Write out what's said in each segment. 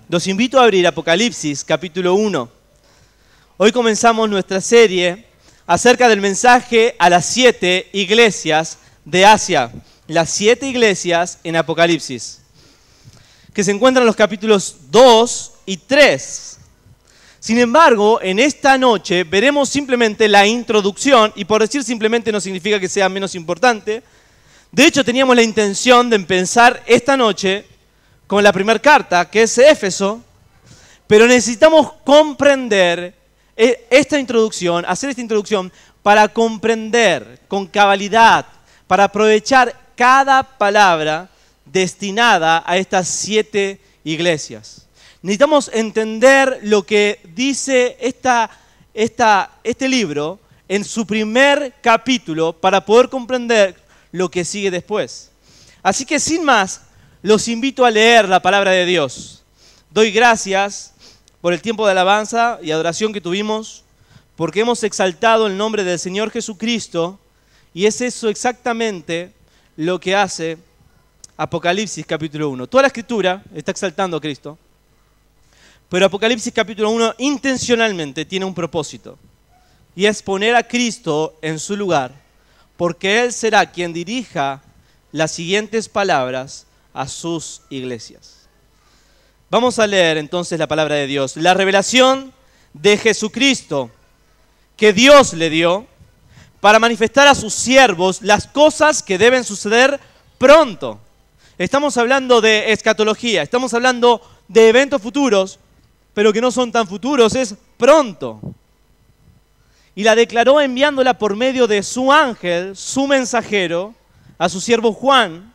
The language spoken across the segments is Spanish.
Los invito a abrir Apocalipsis, capítulo 1. Hoy comenzamos nuestra serie acerca del mensaje a las 7 iglesias de Asia. Las 7 iglesias en Apocalipsis, que se encuentran en los capítulos 2 y 3. Sin embargo, en esta noche veremos simplemente la introducción, y por decir simplemente no significa que sea menos importante. De hecho, teníamos la intención de empezar esta noche con la primera carta, que es Éfeso, pero necesitamos comprender esta introducción, hacer esta introducción para comprender con cabalidad, para aprovechar cada palabra destinada a estas 7 iglesias. Necesitamos entender lo que dice este libro en su primer capítulo para poder comprender lo que sigue después. Así que sin más, los invito a leer la palabra de Dios. Doy gracias por el tiempo de alabanza y adoración que tuvimos, porque hemos exaltado el nombre del Señor Jesucristo, y es eso exactamente lo que hace Apocalipsis capítulo 1. Toda la Escritura está exaltando a Cristo, pero Apocalipsis capítulo 1 intencionalmente tiene un propósito, y es poner a Cristo en su lugar, porque Él será quien dirija las siguientes palabras a sus iglesias. Vamos a leer entonces la palabra de Dios. La revelación de Jesucristo que Dios le dio para manifestar a sus siervos las cosas que deben suceder pronto. Estamos hablando de escatología, estamos hablando de eventos futuros, pero que no son tan futuros, es pronto. Y la declaró enviándola por medio de su ángel, su mensajero, a su siervo Juan,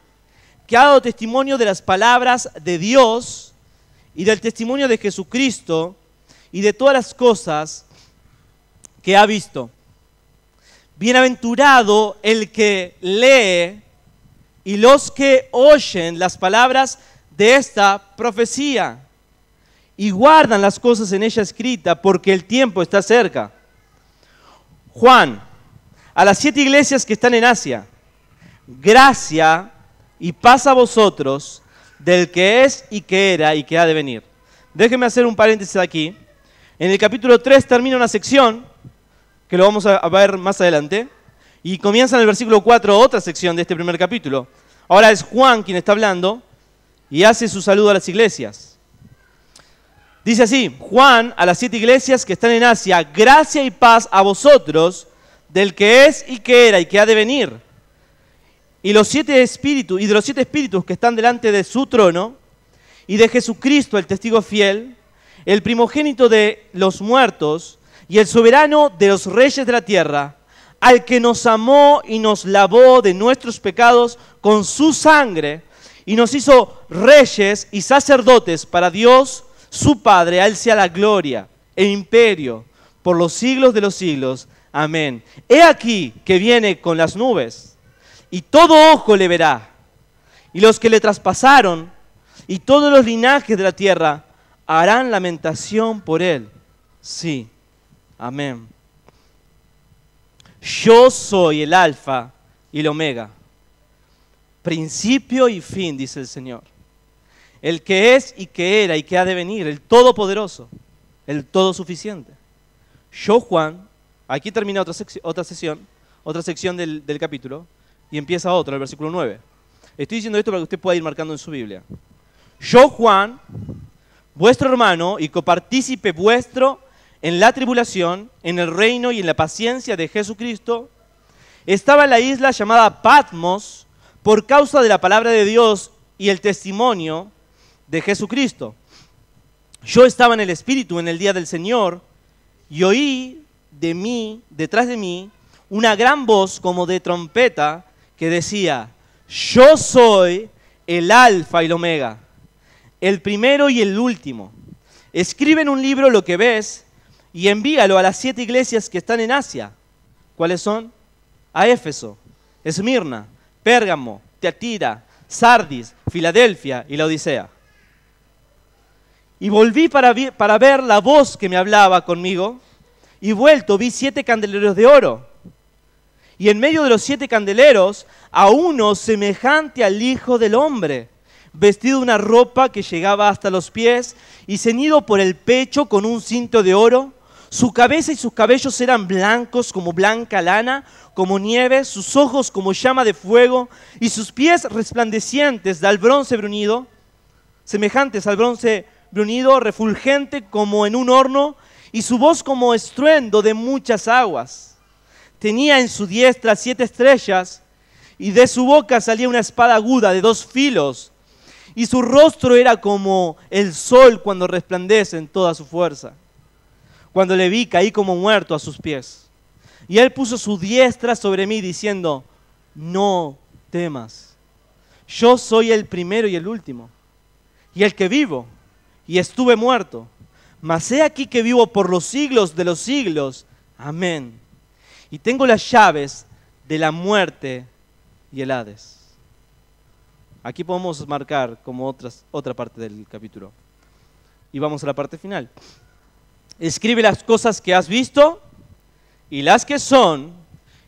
que ha dado testimonio de las palabras de Dios y del testimonio de Jesucristo y de todas las cosas que ha visto. Bienaventurado el que lee y los que oyen las palabras de esta profecía y guardan las cosas en ella escritas, porque el tiempo está cerca. Juan, a las 7 iglesias que están en Asia, gracia y paz a vosotros, del que es y que era y que ha de venir. Déjenme hacer un paréntesis aquí. En el capítulo 3 termina una sección, que lo vamos a ver más adelante, y comienza en el versículo 4 otra sección de este primer capítulo. Ahora es Juan quien está hablando y hace su saludo a las iglesias. Dice así: Juan, a las 7 iglesias que están en Asia, gracia y paz a vosotros, del que es y que era y que ha de venir. Y de los 7 espíritus que están delante de su trono, y de Jesucristo, el testigo fiel, el primogénito de los muertos, y el soberano de los reyes de la tierra, al que nos amó y nos lavó de nuestros pecados con su sangre, y nos hizo reyes y sacerdotes para Dios su Padre. A Él sea la gloria e imperio por los siglos de los siglos. Amén. He aquí que viene con las nubes, y todo ojo le verá, y los que le traspasaron, y todos los linajes de la tierra harán lamentación por él. Sí, amén. Yo soy el alfa y el omega, principio y fin, dice el Señor. El que es y que era y que ha de venir, el todopoderoso, el todosuficiente. Yo, Juan, aquí termina otra sección del capítulo, y empieza otra, el versículo 9. Estoy diciendo esto para que usted pueda ir marcando en su Biblia. Yo, Juan, vuestro hermano y copartícipe vuestro en la tribulación, en el reino y en la paciencia de Jesucristo, estaba en la isla llamada Patmos por causa de la palabra de Dios y el testimonio de Jesucristo. Yo estaba en el Espíritu en el día del Señor y oí detrás de mí, una gran voz como de trompeta que decía: yo soy el alfa y el omega, el primero y el último. Escribe en un libro lo que ves y envíalo a las 7 iglesias que están en Asia. ¿Cuáles son? A Éfeso, Esmirna, Pérgamo, Tiatira, Sardis, Filadelfia y Laodicea. Y volví para ver la voz que me hablaba conmigo, y vuelto vi 7 candeleros de oro. Y en medio de los 7 candeleros, a uno semejante al Hijo del Hombre, vestido de una ropa que llegaba hasta los pies y ceñido por el pecho con un cinto de oro. Su cabeza y sus cabellos eran blancos como blanca lana, como nieve, sus ojos como llama de fuego y sus pies resplandecientes al bronce bruñido, semejantes al bronce bruñido, refulgente como en un horno, y su voz como estruendo de muchas aguas. Tenía en su diestra 7 estrellas, y de su boca salía una espada aguda de 2 filos, y su rostro era como el sol cuando resplandece en toda su fuerza. Cuando le vi, caí como muerto a sus pies. Y él puso su diestra sobre mí, diciendo, no temas. Yo soy el primero y el último, y el que vivo, y estuve muerto. Mas he aquí que vivo por los siglos de los siglos. Amén. Y tengo las llaves de la muerte y el Hades. Aquí podemos marcar como otra parte del capítulo. Y vamos a la parte final. Escribe las cosas que has visto, y las que son,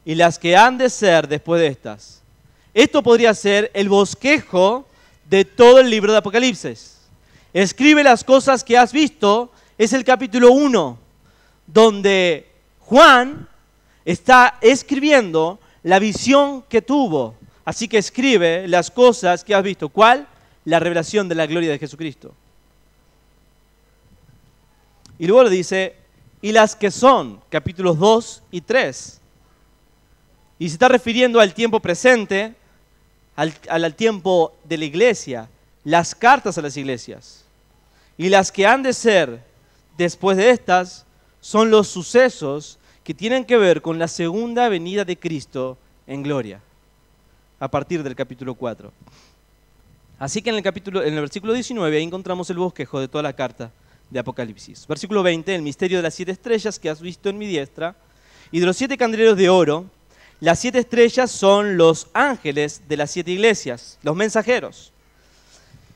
y las que han de ser después de estas. Esto podría ser el bosquejo de todo el libro de Apocalipsis. Escribe las cosas que has visto, es el capítulo 1, donde Juan está escribiendo la visión que tuvo. Así que escribe las cosas que has visto. ¿Cuál? La revelación de la gloria de Jesucristo. Y luego le dice, y las que son, capítulos 2 y 3. Y se está refiriendo al tiempo presente, al tiempo de la iglesia, las cartas a las iglesias. Y las que han de ser después de estas son los sucesos que tienen que ver con la segunda venida de Cristo en gloria, a partir del capítulo 4. Así que en el versículo 19 ahí encontramos el bosquejo de toda la carta de Apocalipsis. Versículo 20, el misterio de las 7 estrellas que has visto en mi diestra, y de los 7 candeleros de oro. Las 7 estrellas son los ángeles de las 7 iglesias, los mensajeros.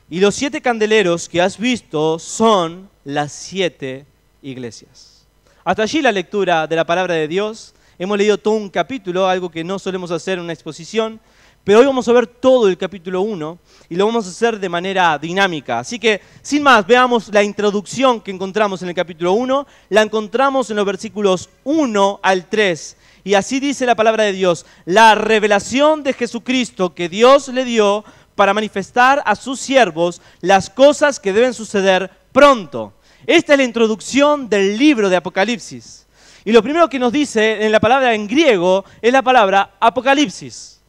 Y los 7 candeleros que has visto son las 7 iglesias. Hasta allí la lectura de la palabra de Dios. Hemos leído todo un capítulo, algo que no solemos hacer en una exposición, pero hoy vamos a ver todo el capítulo 1 y lo vamos a hacer de manera dinámica. Así que, sin más, veamos la introducción que encontramos en el capítulo 1. La encontramos en los versículos 1 al 3. Y así dice la palabra de Dios: la revelación de Jesucristo que Dios le dio para manifestar a sus siervos las cosas que deben suceder pronto. Esta es la introducción del libro de Apocalipsis. Y lo primero que nos dice en la palabra en griego es la palabra apocalipsis.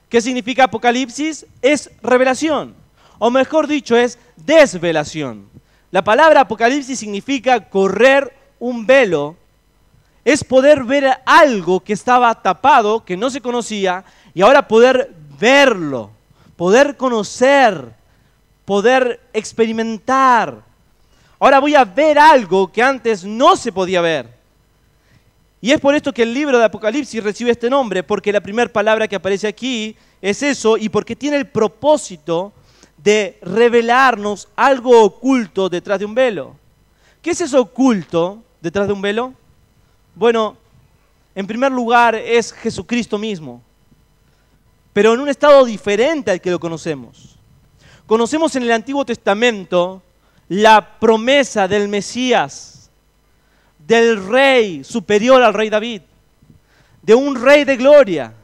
¿Qué significa apocalipsis? Es revelación, o mejor dicho, es desvelación. La palabra apocalipsis significa correr un velo, es poder ver algo que estaba tapado, que no se conocía, y ahora poder verlo, poder conocer, poder experimentar. Ahora voy a ver algo que antes no se podía ver. Y es por esto que el libro de Apocalipsis recibe este nombre, porque la primera palabra que aparece aquí es eso, y porque tiene el propósito de revelarnos algo oculto detrás de un velo. ¿Qué es eso oculto detrás de un velo? Bueno, en primer lugar es Jesucristo mismo, pero en un estado diferente al que lo conocemos. Conocemos en el Antiguo Testamento la promesa del Mesías, del rey superior al rey David, de un rey de gloria,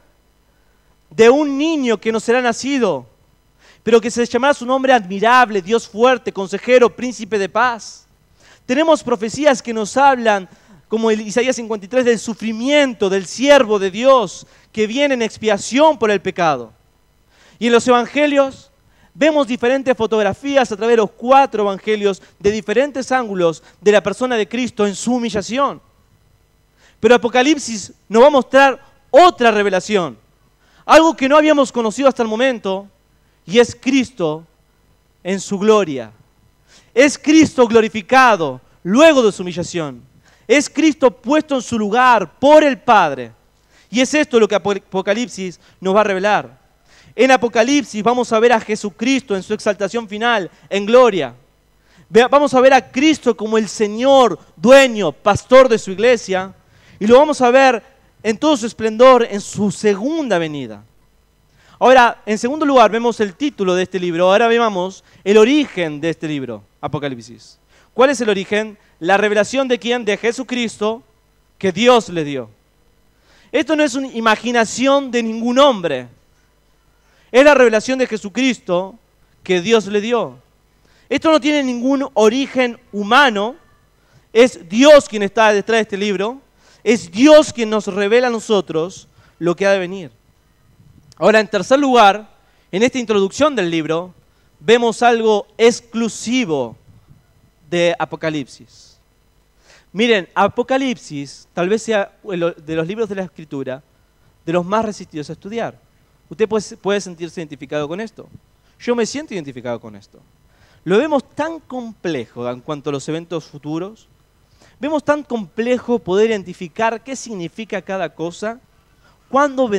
de un niño que nos será nacido, pero que se llamará su nombre admirable, Dios fuerte, consejero, príncipe de paz. Tenemos profecías que nos hablan, como el Isaías 53, del sufrimiento del siervo de Dios que viene en expiación por el pecado. Y en los evangelios vemos diferentes fotografías a través de los 4 evangelios de diferentes ángulos de la persona de Cristo en su humillación. Pero Apocalipsis nos va a mostrar otra revelación, algo que no habíamos conocido hasta el momento, y es Cristo en su gloria. Es Cristo glorificado luego de su humillación. Es Cristo puesto en su lugar por el Padre. Y es esto lo que Apocalipsis nos va a revelar. En Apocalipsis vamos a ver a Jesucristo en su exaltación final, en gloria. Vamos a ver a Cristo como el Señor, dueño, pastor de su iglesia. Y lo vamos a ver en todo su esplendor en su segunda venida. Ahora, en segundo lugar, vemos el título de este libro. Ahora veamos el origen de este libro, Apocalipsis. ¿Cuál es el origen? La revelación de quién? De Jesucristo, que Dios le dio. Esto no es una imaginación de ningún hombre. Es la revelación de Jesucristo que Dios le dio. Esto no tiene ningún origen humano. Es Dios quien está detrás de este libro. Es Dios quien nos revela a nosotros lo que ha de venir. Ahora, en tercer lugar, en esta introducción del libro, vemos algo exclusivo de Apocalipsis. Miren, Apocalipsis tal vez sea de los libros de la Escritura de los más resistidos a estudiar. Usted puede sentirse identificado con esto. Yo me siento identificado con esto. Lo vemos tan complejo en cuanto a los eventos futuros. Vemos tan complejo poder identificar qué significa cada cosa. ¿Cuándo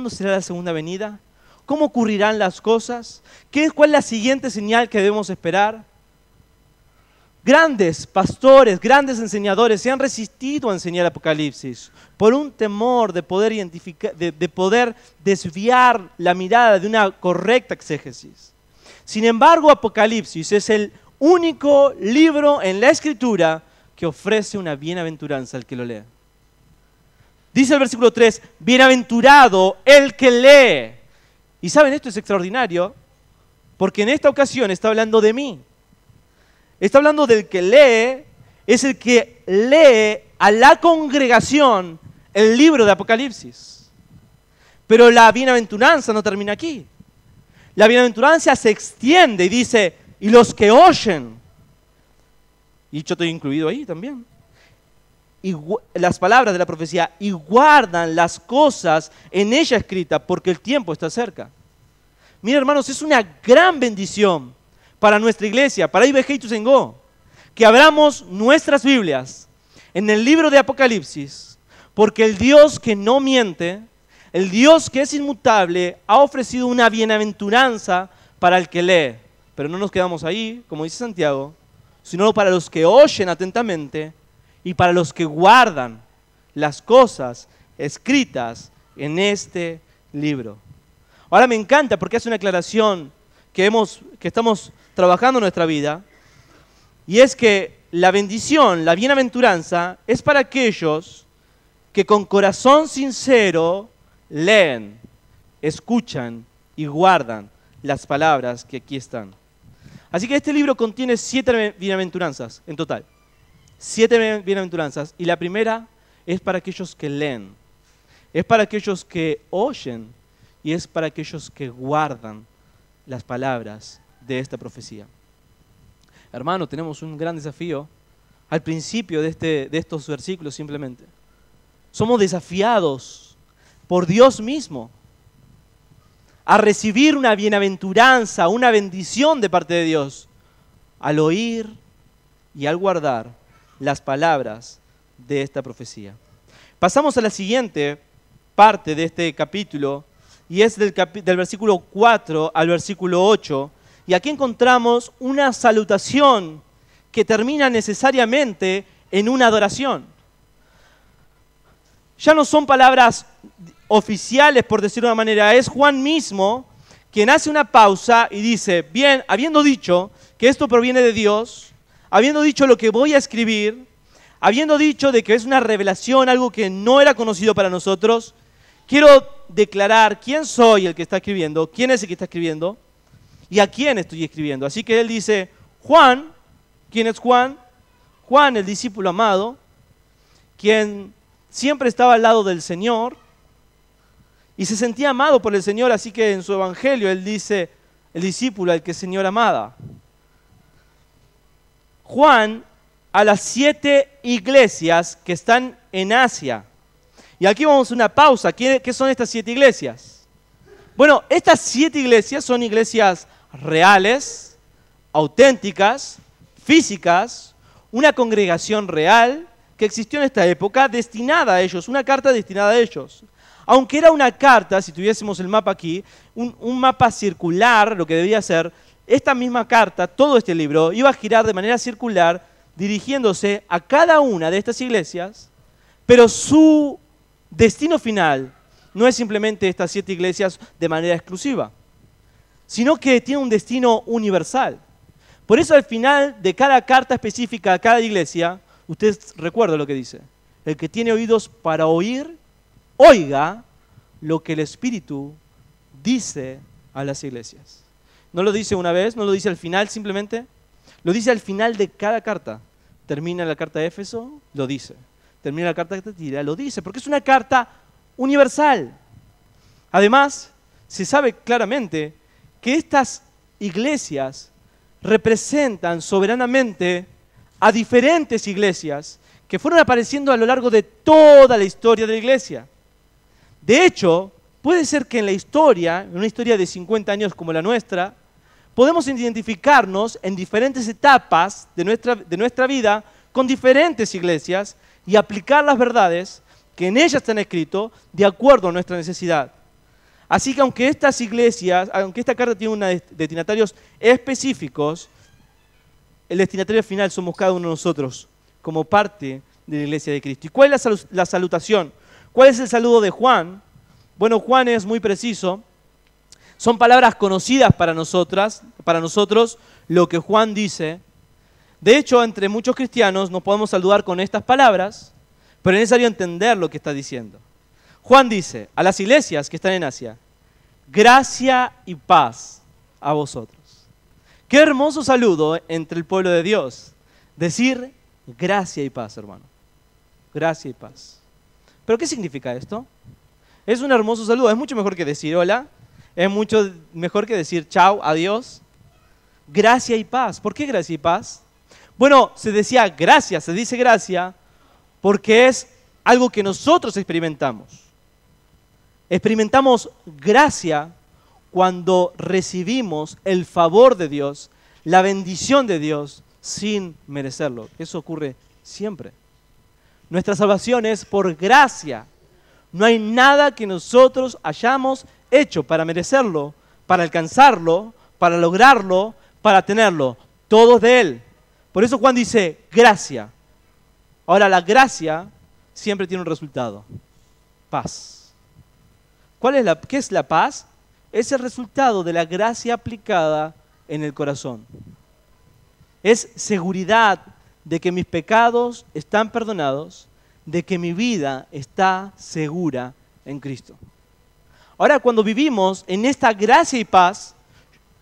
será la segunda venida? ¿Cómo ocurrirán las cosas? ¿Cuál es la siguiente señal que debemos esperar? Grandes pastores, grandes enseñadores se han resistido a enseñar Apocalipsis por un temor de poder identificar, de poder desviar la mirada de una correcta exégesis. Sin embargo, Apocalipsis es el único libro en la Escritura que ofrece una bienaventuranza al que lo lee. Dice el versículo 3, bienaventurado el que lee. Y saben, esto es extraordinario, porque en esta ocasión está hablando de mí. Está hablando del que lee, es el que lee a la congregación el libro de Apocalipsis. Pero la bienaventuranza no termina aquí. La bienaventuranza se extiende y dice, y los que oyen. Y yo estoy incluido ahí también. Y las palabras de la profecía, y guardan las cosas en ella escritas, porque el tiempo está cerca. Miren, hermanos, es una gran bendición para nuestra iglesia, para IBG Ituzaingó, que abramos nuestras Biblias en el libro de Apocalipsis, porque el Dios que no miente, el Dios que es inmutable, ha ofrecido una bienaventuranza para el que lee. Pero no nos quedamos ahí, como dice Santiago, sino para los que oyen atentamente y para los que guardan las cosas escritas en este libro. Ahora me encanta porque hace una aclaración que estamos trabajando en nuestra vida, y es que la bendición, la bienaventuranza, es para aquellos que con corazón sincero leen, escuchan y guardan las palabras que aquí están. Así que este libro contiene 7 bienaventuranzas en total. 7 bienaventuranzas, y la primera es para aquellos que leen, es para aquellos que oyen y es para aquellos que guardan las palabras de esta profecía. Hermano, tenemos un gran desafío al principio de estos versículos simplemente. Somos desafiados por Dios mismo a recibir una bienaventuranza, una bendición de parte de Dios, al oír y al guardar las palabras de esta profecía. Pasamos a la siguiente parte de este capítulo, y es del versículo 4 al versículo 8, y aquí encontramos una salutación que termina necesariamente en una adoración. Ya no son palabras oficiales, por decirlo de una manera, es Juan mismo quien hace una pausa y dice, bien, habiendo dicho que esto proviene de Dios, habiendo dicho lo que voy a escribir, habiendo dicho de que es una revelación, algo que no era conocido para nosotros, quiero declarar quién soy el que está escribiendo, quién es el que está escribiendo y a quién estoy escribiendo. Así que él dice, Juan, ¿quién es Juan? Juan, el discípulo amado, quien siempre estaba al lado del Señor y se sentía amado por el Señor, así que en su evangelio él dice, el discípulo al que el Señor amaba. Juan a las 7 iglesias que están en Asia. Y aquí vamos a una pausa. ¿Qué son estas 7 iglesias? Bueno, estas 7 iglesias son iglesias reales, auténticas, físicas, una congregación real que existió en esta época destinada a ellos, una carta destinada a ellos. Aunque era una carta, si tuviésemos el mapa aquí, un mapa circular, lo que debía ser, esta misma carta, todo este libro, iba a girar de manera circular, dirigiéndose a cada una de estas iglesias, pero su destino final no es simplemente estas 7 iglesias de manera exclusiva, sino que tiene un destino universal. Por eso al final de cada carta específica a cada iglesia, usted recuerda lo que dice: el que tiene oídos para oír, oiga lo que el Espíritu dice a las iglesias. No lo dice una vez, no lo dice al final simplemente, lo dice al final de cada carta. Termina la carta de Éfeso, lo dice. Termina la carta de Tiatira, lo dice, porque es una carta universal. Además, se sabe claramente que estas iglesias representan soberanamente a diferentes iglesias que fueron apareciendo a lo largo de toda la historia de la iglesia. De hecho, puede ser que en la historia, en una historia de 50 años como la nuestra, podemos identificarnos en diferentes etapas de nuestra vida con diferentes iglesias y aplicar las verdades que en ellas están escritas de acuerdo a nuestra necesidad. Así que aunque estas iglesias, aunque esta carta tiene unos destinatarios específicos, el destinatario final somos cada uno de nosotros, como parte de la iglesia de Cristo. ¿Y cuál es la salutación? ¿Cuál es el saludo de Juan? Bueno, Juan es muy preciso. Son palabras conocidas para nosotros lo que Juan dice. De hecho, entre muchos cristianos nos podemos saludar con estas palabras, pero es necesario entender lo que está diciendo. Juan dice a las iglesias que están en Asia: gracia y paz a vosotros. Qué hermoso saludo entre el pueblo de Dios. Decir gracia y paz, hermano. Gracia y paz. ¿Pero qué significa esto? Es un hermoso saludo. Es mucho mejor que decir hola. Es mucho mejor que decir chao, adiós. Gracia y paz. ¿Por qué gracia y paz? Bueno, se decía gracia, se dice gracia, porque es algo que nosotros experimentamos. Experimentamos gracia cuando recibimos el favor de Dios, la bendición de Dios, sin merecerlo. Eso ocurre siempre. Nuestra salvación es por gracia. No hay nada que nosotros hayamos hecho para merecerlo, para alcanzarlo, para lograrlo, para tenerlo. Todo es de Él. Por eso Juan dice gracia. Ahora, la gracia siempre tiene un resultado: paz. ¿Qué es la paz? Es el resultado de la gracia aplicada en el corazón. Es seguridad de que mis pecados están perdonados, de que mi vida está segura en Cristo. Ahora, cuando vivimos en esta gracia y paz,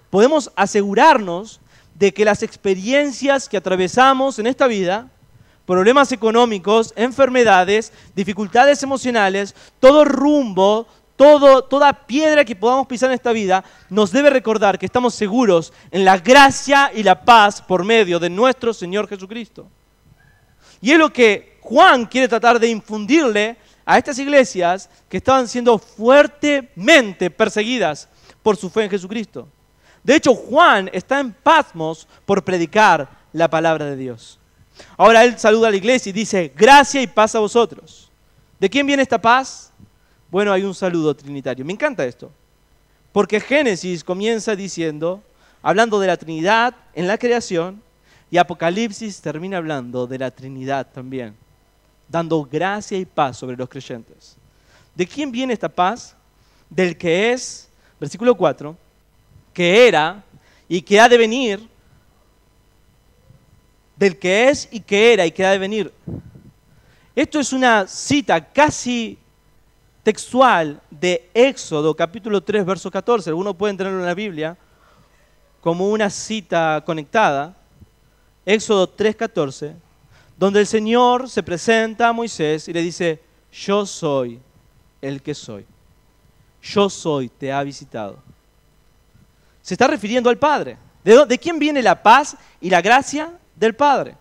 podemos asegurarnos de que las experiencias que atravesamos en esta vida, problemas económicos, enfermedades, dificultades emocionales, todo rumbo, toda piedra que podamos pisar en esta vida, nos debe recordar que estamos seguros en la gracia y la paz por medio de nuestro Señor Jesucristo. Y es lo que Juan quiere tratar de infundirle a estas iglesias que estaban siendo fuertemente perseguidas por su fe en Jesucristo. De hecho, Juan está en pasmos por predicar la palabra de Dios. Ahora él saluda a la iglesia y dice: gracia y paz a vosotros. ¿De quién viene esta paz? Bueno, hay un saludo trinitario. Me encanta esto, porque Génesis comienza diciendo, hablando de la Trinidad en la creación, y Apocalipsis termina hablando de la Trinidad también, dando gracia y paz sobre los creyentes. ¿De quién viene esta paz? Del que es, versículo 4, que era y que ha de venir. Del que es y que era y que ha de venir. Esto es una cita casi textual de Éxodo, capítulo 3, verso 14. Algunos pueden tenerlo en la Biblia como una cita conectada. Éxodo 3, 14, donde el Señor se presenta a Moisés y le dice: yo soy el que soy. Yo soy, te ha visitado. Se está refiriendo al Padre. ¿De quién viene la paz y la gracia? Del Padre.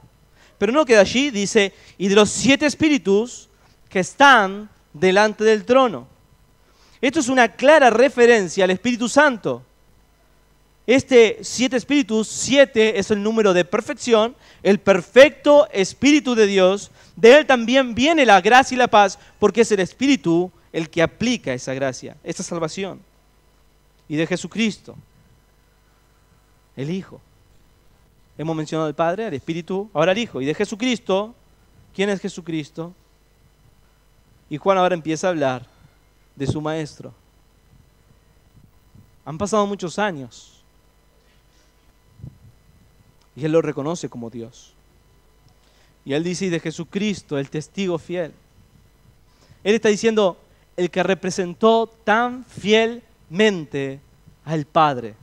Pero no queda allí, dice: y de los 7 espíritus que están delante del trono. Esto es una clara referencia al Espíritu Santo. 7 espíritus, 7 es el número de perfección, el perfecto Espíritu de Dios. De Él también viene la gracia y la paz, porque es el Espíritu el que aplica esa gracia, esa salvación. Y de Jesucristo, el Hijo. Hemos mencionado al Padre, al Espíritu, ahora al Hijo. Y de Jesucristo, ¿quién es Jesucristo? Y Juan ahora empieza a hablar de su maestro. Han pasado muchos años y él lo reconoce como Dios. Y él dice, y de Jesucristo, el testigo fiel. Él está diciendo, el que representó tan fielmente al Padre.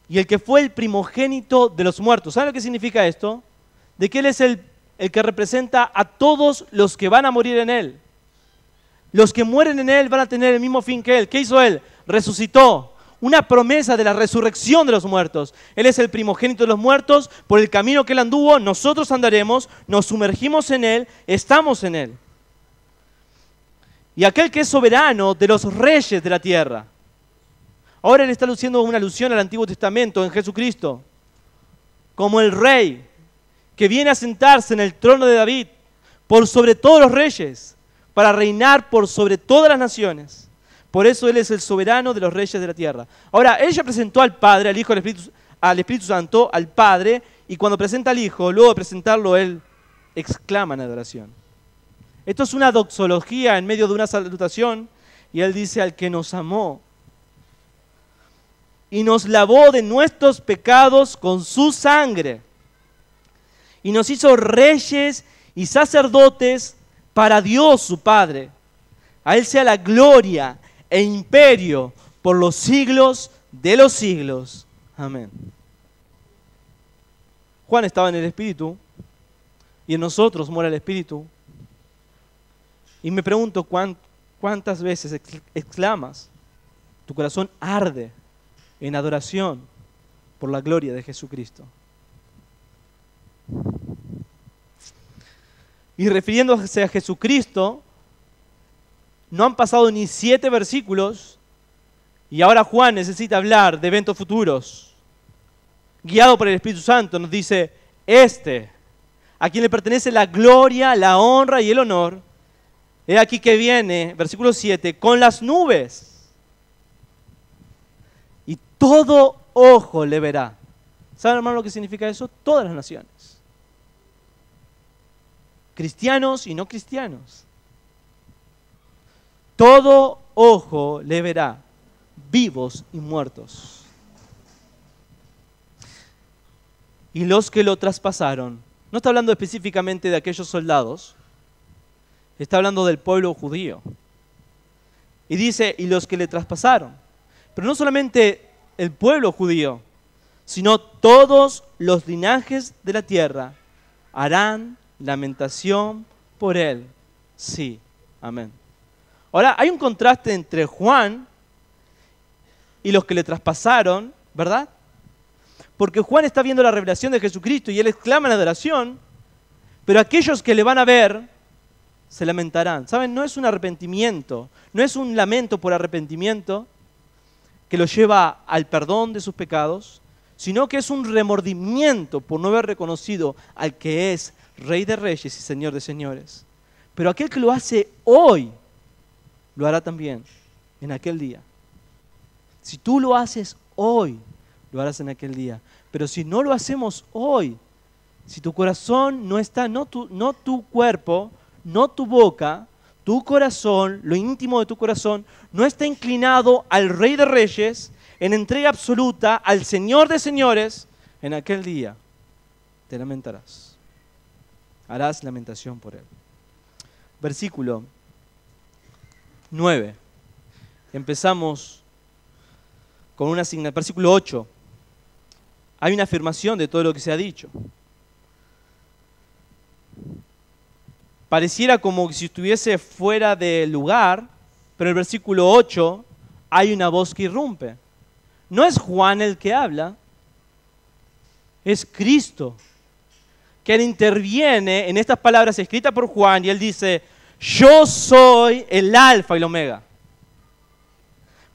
Y el que fue el primogénito de los muertos. ¿Saben lo que significa esto? De que Él es el que representa a todos los que van a morir en Él. Los que mueren en Él van a tener el mismo fin que Él. ¿Qué hizo Él? Resucitó. Una promesa de la resurrección de los muertos. Él es el primogénito de los muertos. Por el camino que Él anduvo, nosotros andaremos, nos sumergimos en Él, estamos en Él. Y aquel que es soberano de los reyes de la tierra. Ahora Él está haciendo una alusión al Antiguo Testamento en Jesucristo. Como el rey que viene a sentarse en el trono de David por sobre todos los reyes, para reinar por sobre todas las naciones. Por eso Él es el soberano de los reyes de la tierra. Ahora, ella presentó al Padre, al Hijo, al Espíritu Santo, al Padre, y cuando presenta al Hijo, luego de presentarlo, Él exclama en adoración. Esto es una doxología en medio de una salutación, y Él dice, al que nos amó y nos lavó de nuestros pecados con su sangre, y nos hizo reyes y sacerdotes para Dios su Padre. A Él sea la gloria e imperio por los siglos de los siglos. Amén. Juan estaba en el Espíritu y en nosotros mora el Espíritu. Y me pregunto cuántas veces exclamas, tu corazón arde en adoración por la gloria de Jesucristo. Y refiriéndose a Jesucristo, no han pasado ni 7 versículos y ahora Juan necesita hablar de eventos futuros. Guiado por el Espíritu Santo nos dice, a quien le pertenece la gloria, la honra y el honor, he aquí que viene, versículo 7, con las nubes. Y todo ojo le verá. ¿Saben, hermano, lo que significa eso? Todas las naciones. Cristianos y no cristianos. Todo ojo le verá, vivos y muertos. Y los que lo traspasaron, no está hablando específicamente de aquellos soldados, está hablando del pueblo judío. Y dice, y los que le traspasaron. Pero no solamente el pueblo judío, sino todos los linajes de la tierra harán lamentación por él. Sí, amén. Ahora, hay un contraste entre Juan y los que le traspasaron, ¿verdad? Porque Juan está viendo la revelación de Jesucristo y él exclama en adoración, pero aquellos que le van a ver se lamentarán. ¿Saben? No es un arrepentimiento, no es un lamento por arrepentimiento que los lleva al perdón de sus pecados, sino que es un remordimiento por no haber reconocido al que es Rey de Reyes y Señor de Señores. Pero aquel que lo hace hoy, lo hará también en aquel día. Si tú lo haces hoy, lo harás en aquel día. Pero si no lo hacemos hoy, si tu corazón no está, no tu cuerpo, no tu boca, tu corazón, lo íntimo de tu corazón, no está inclinado al Rey de Reyes, en entrega absoluta al Señor de Señores, en aquel día te lamentarás. Harás lamentación por él. Versículo 9. Empezamos con una asignación. Versículo 8. Hay una afirmación de todo lo que se ha dicho. Pareciera como si estuviese fuera de lugar, pero en el versículo 8 hay una voz que irrumpe. No es Juan el que habla, es Cristo quien interviene en estas palabras escritas por Juan y él dice, yo soy el alfa y el omega.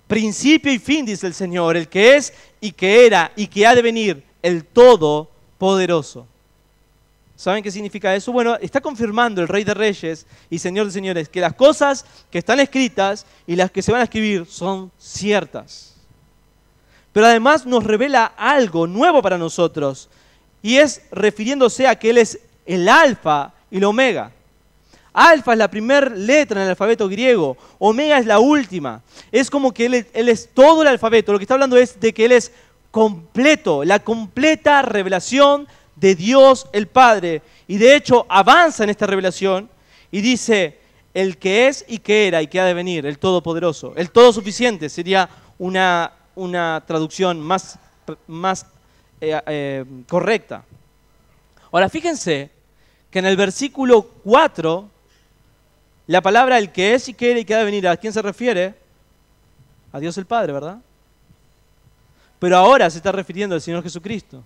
Principio y fin, dice el Señor, el que es y que era y que ha de venir, el Todopoderoso. ¿Saben qué significa eso? Bueno, está confirmando el Rey de Reyes y Señor de Señores que las cosas que están escritas y las que se van a escribir son ciertas. Pero además nos revela algo nuevo para nosotros y es refiriéndose a que Él es el alfa y el omega. Alfa es la primera letra en el alfabeto griego. Omega es la última. Es como que Él es todo el alfabeto. Lo que está hablando es de que Él es completo, la completa revelación de Dios el Padre. Y de hecho avanza en esta revelación y dice, el que es y que era y que ha de venir, el Todopoderoso. El Todo Suficiente sería una traducción más correcta. Ahora fíjense que en el versículo 4, la palabra el que es y que era y que ha de venir, ¿a quién se refiere? A Dios el Padre, ¿verdad? Pero ahora se está refiriendo al Señor Jesucristo,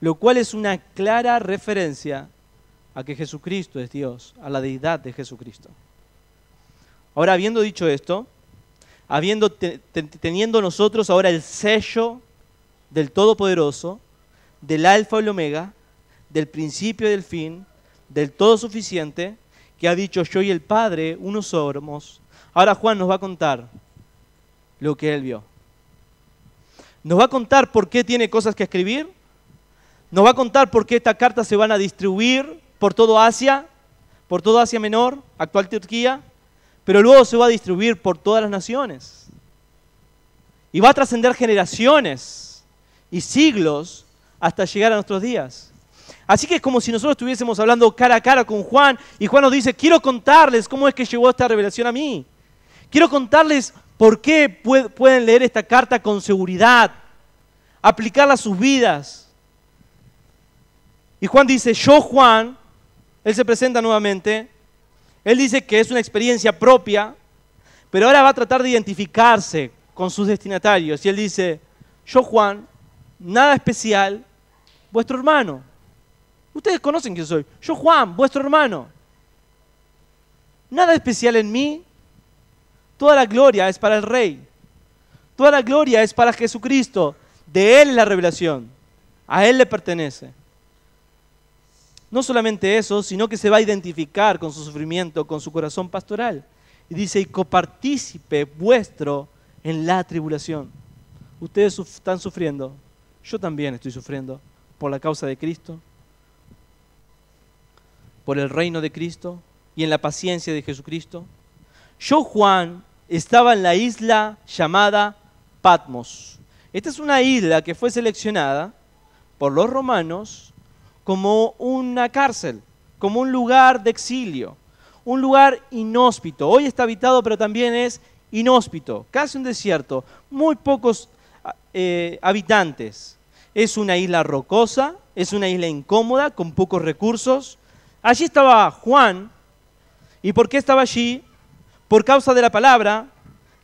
lo cual es una clara referencia a que Jesucristo es Dios, a la deidad de Jesucristo. Ahora, habiendo dicho esto, teniendo nosotros ahora el sello del Todopoderoso, del Alfa y el Omega, del principio y del fin, del Todo Suficiente, que ha dicho yo y el Padre, uno somos. Ahora Juan nos va a contar lo que él vio. Nos va a contar por qué tiene cosas que escribir. Nos va a contar por qué estas cartas se van a distribuir por todo Asia Menor, actual Turquía, pero luego se va a distribuir por todas las naciones. Y va a trascender generaciones y siglos hasta llegar a nuestros días. Así que es como si nosotros estuviésemos hablando cara a cara con Juan y Juan nos dice, quiero contarles cómo es que llegó esta revelación a mí. Quiero contarles por qué pueden leer esta carta con seguridad, aplicarla a sus vidas. Y Juan dice, yo Juan, él se presenta nuevamente, él dice que es una experiencia propia, pero ahora va a tratar de identificarse con sus destinatarios. Y él dice, yo Juan, nada especial, vuestro hermano. Ustedes conocen quién soy. Yo Juan, vuestro hermano. Nada especial en mí. Toda la gloria es para el Rey. Toda la gloria es para Jesucristo. De Él es la revelación. A Él le pertenece. No solamente eso, sino que se va a identificar con su sufrimiento, con su corazón pastoral. Y dice, y copartícipe vuestro en la tribulación. Ustedes están sufriendo. Yo también estoy sufriendo por la causa de Cristo, por el reino de Cristo y en la paciencia de Jesucristo. Yo, Juan, estaba en la isla llamada Patmos. Esta es una isla que fue seleccionada por los romanos como una cárcel, como un lugar de exilio, un lugar inhóspito. Hoy está habitado, pero también es inhóspito, casi un desierto, muy pocos habitantes. Es una isla rocosa, es una isla incómoda, con pocos recursos. Allí estaba Juan. ¿Y por qué estaba allí? Por causa de la palabra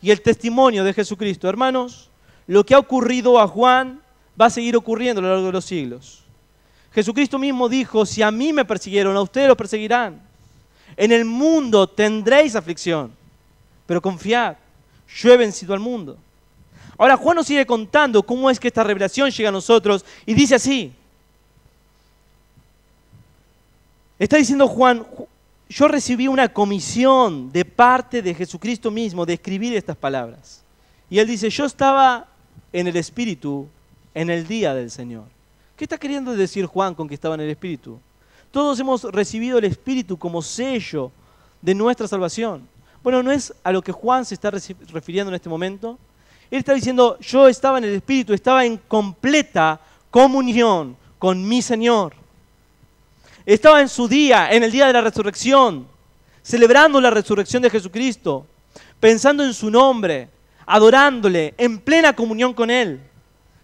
y el testimonio de Jesucristo. Hermanos, lo que ha ocurrido a Juan va a seguir ocurriendo a lo largo de los siglos. Jesucristo mismo dijo, si a mí me persiguieron, a ustedes los perseguirán. En el mundo tendréis aflicción, pero confiad, yo he vencido al mundo. Ahora Juan nos sigue contando cómo es que esta revelación llega a nosotros y dice así. Está diciendo Juan, yo recibí una comisión de parte de Jesucristo mismo de escribir estas palabras. Y él dice, yo estaba en el Espíritu en el día del Señor. ¿Qué está queriendo decir Juan con que estaba en el Espíritu? Todos hemos recibido el Espíritu como sello de nuestra salvación. Bueno, no es a lo que Juan se está refiriendo en este momento. Él está diciendo, yo estaba en el Espíritu, estaba en completa comunión con mi Señor. Estaba en su día, en el día de la resurrección, celebrando la resurrección de Jesucristo, pensando en su nombre, adorándole, en plena comunión con Él.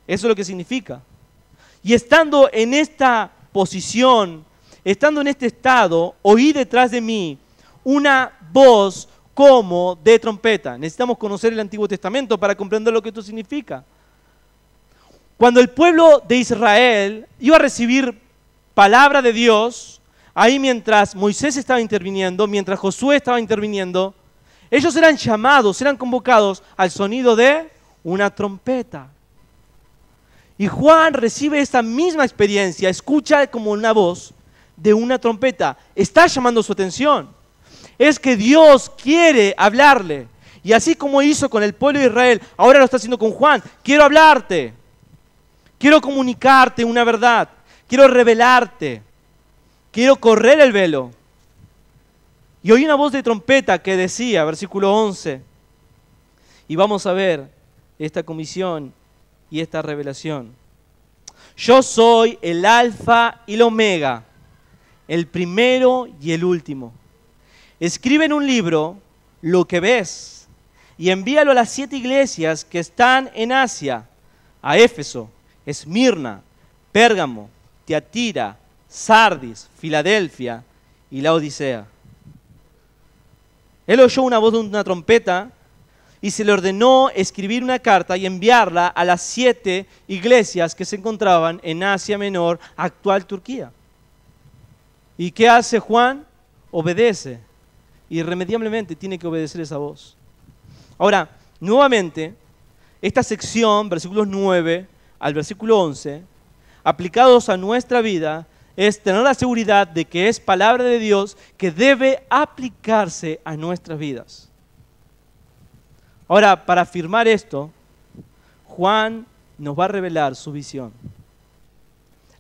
Eso es lo que significa. Y estando en esta posición, estando en este estado, oí detrás de mí una voz como de trompeta. Necesitamos conocer el Antiguo Testamento para comprender lo que esto significa. Cuando el pueblo de Israel iba a recibir palabra de Dios, ahí mientras Moisés estaba interviniendo, mientras Josué estaba interviniendo, ellos eran llamados, eran convocados al sonido de una trompeta. Y Juan recibe esta misma experiencia, escucha como una voz de una trompeta. Está llamando su atención. Es que Dios quiere hablarle. Y así como hizo con el pueblo de Israel, ahora lo está haciendo con Juan. Quiero hablarte. Quiero comunicarte una verdad. Quiero revelarte. Quiero correr el velo. Y oí una voz de trompeta que decía, versículo 11, y vamos a ver esta comisión y esta revelación. Yo soy el Alfa y el Omega, el primero y el último. Escribe en un libro lo que ves y envíalo a las 7 iglesias que están en Asia, a Éfeso, Esmirna, Pérgamo, Tiatira, Sardis, Filadelfia y la Odisea. Él oyó una voz de una trompeta y se le ordenó escribir una carta y enviarla a las 7 iglesias que se encontraban en Asia Menor, actual Turquía. ¿Y qué hace Juan? Obedece. Irremediablemente tiene que obedecer esa voz. Ahora, nuevamente, esta sección, versículos 9 al versículo 11, aplicados a nuestra vida, es tener la seguridad de que es palabra de Dios que debe aplicarse a nuestras vidas. Ahora, para afirmar esto, Juan nos va a revelar su visión.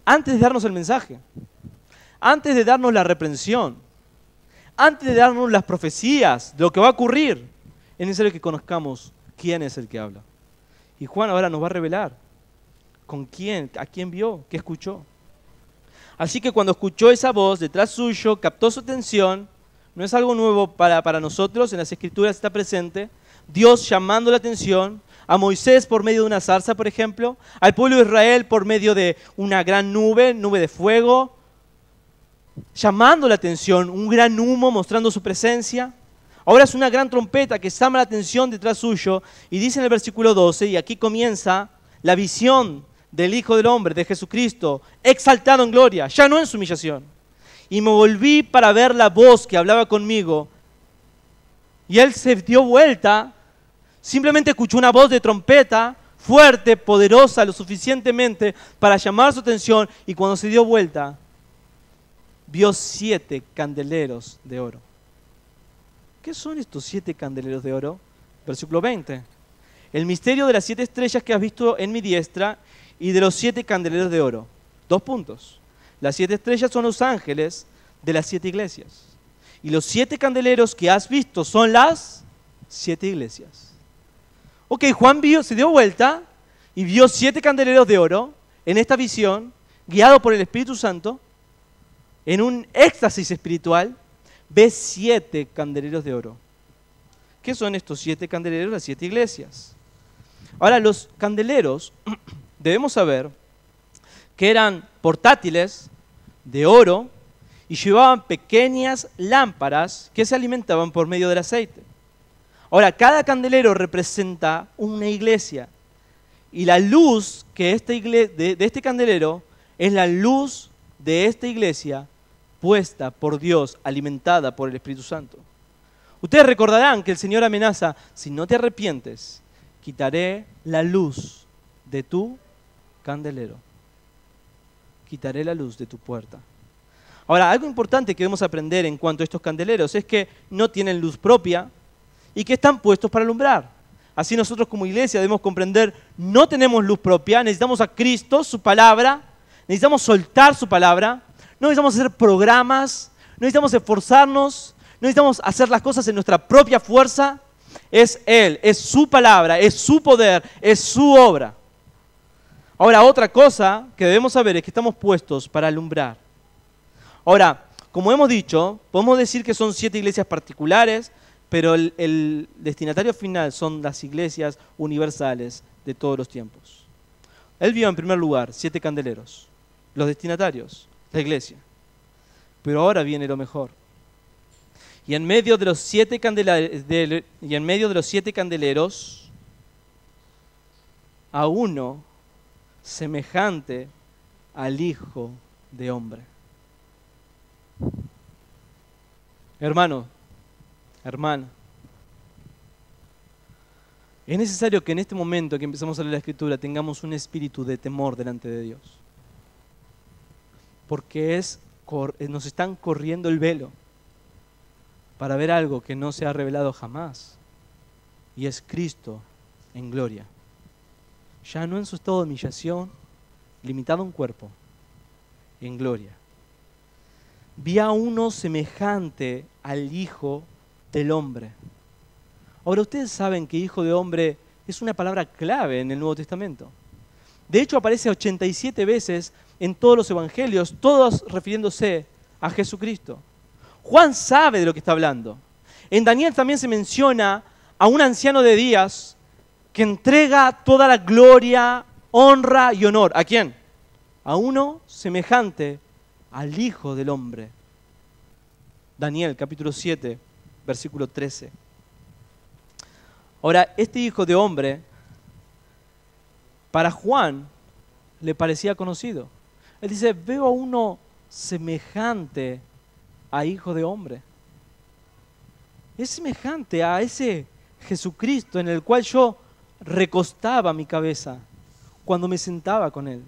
Antes de darnos el mensaje, antes de darnos la reprensión, antes de darnos las profecías de lo que va a ocurrir, es necesario que conozcamos quién es el que habla. Y Juan ahora nos va a revelar con quién, a quién vio, qué escuchó. Así que cuando escuchó esa voz detrás suyo, captó su atención. No es algo nuevo para nosotros, en las Escrituras está presente. Dios llamando la atención, a Moisés por medio de una zarza, por ejemplo, al pueblo de Israel por medio de una gran nube de fuego, llamando la atención, un gran humo mostrando su presencia. Ahora es una gran trompeta que llama la atención detrás suyo, y dice en el versículo 12, y aquí comienza la visión del Hijo del Hombre, de Jesucristo, exaltado en gloria, ya no en su humillación. Y me volví para ver la voz que hablaba conmigo, y él se dio vuelta, simplemente escuchó una voz de trompeta, fuerte, poderosa, lo suficientemente para llamar su atención, y cuando se dio vuelta, vio 7 candeleros de oro. ¿Qué son estos 7 candeleros de oro? Versículo 20. El misterio de las 7 estrellas que has visto en mi diestra y de los 7 candeleros de oro. 2 puntos. Las 7 estrellas son los ángeles de las 7 iglesias. Y los 7 candeleros que has visto son las 7 iglesias. Ok, Juan se dio vuelta y vio 7 candeleros de oro en esta visión, guiado por el Espíritu Santo, en un éxtasis espiritual, ve 7 candeleros de oro. ¿Qué son estos 7 candeleros? Las 7 iglesias. Ahora, los candeleros, debemos saber que eran portátiles de oro y llevaban pequeñas lámparas que se alimentaban por medio del aceite. Ahora, cada candelero representa una iglesia y la luz que de este candelero es la luz de esta iglesia puesta por Dios, alimentada por el Espíritu Santo. Ustedes recordarán que el Señor amenaza: si no te arrepientes, quitaré la luz de tu candelero. Quitaré la luz de tu puerta. Ahora, algo importante que debemos aprender en cuanto a estos candeleros es que no tienen luz propia y que están puestos para alumbrar. Así nosotros como iglesia debemos comprender, no tenemos luz propia, necesitamos a Cristo, su palabra, necesitamos soltar su palabra, no necesitamos hacer programas, no necesitamos esforzarnos, no necesitamos hacer las cosas en nuestra propia fuerza. Es Él, es su palabra, es su poder, es su obra. Ahora, otra cosa que debemos saber es que estamos puestos para alumbrar. Ahora, como hemos dicho, podemos decir que son 7 iglesias particulares, pero el destinatario final son las iglesias universales de todos los tiempos. Él vio en primer lugar 7 candeleros, los destinatarios, la iglesia. Pero ahora viene lo mejor. Y en medio de los 7 candeleros, a uno semejante al Hijo de Hombre. Hermano, hermana, es necesario que en este momento que empezamos a leer la Escritura tengamos un espíritu de temor delante de Dios. Porque nos están corriendo el velo para ver algo que no se ha revelado jamás. Y es Cristo en gloria. Ya no en su estado de humillación, limitado a un cuerpo, en gloria. vi a uno semejante al Hijo del Hombre. Ahora, ustedes saben que Hijo de Hombre es una palabra clave en el Nuevo Testamento. De hecho, aparece 87 veces en todos los evangelios, todos refiriéndose a Jesucristo. Juan sabe de lo que está hablando. En Daniel también se menciona a un anciano de días que entrega toda la gloria, honra y honor. ¿A quién? A uno semejante al Hijo del Hombre. Daniel, capítulo 7, versículo 13. Ahora, este Hijo de Hombre, para Juan, le parecía conocido. Él dice, veo a uno semejante a Hijo de Hombre. Es semejante a ese Jesucristo en el cual yo recostaba mi cabeza cuando me sentaba con Él.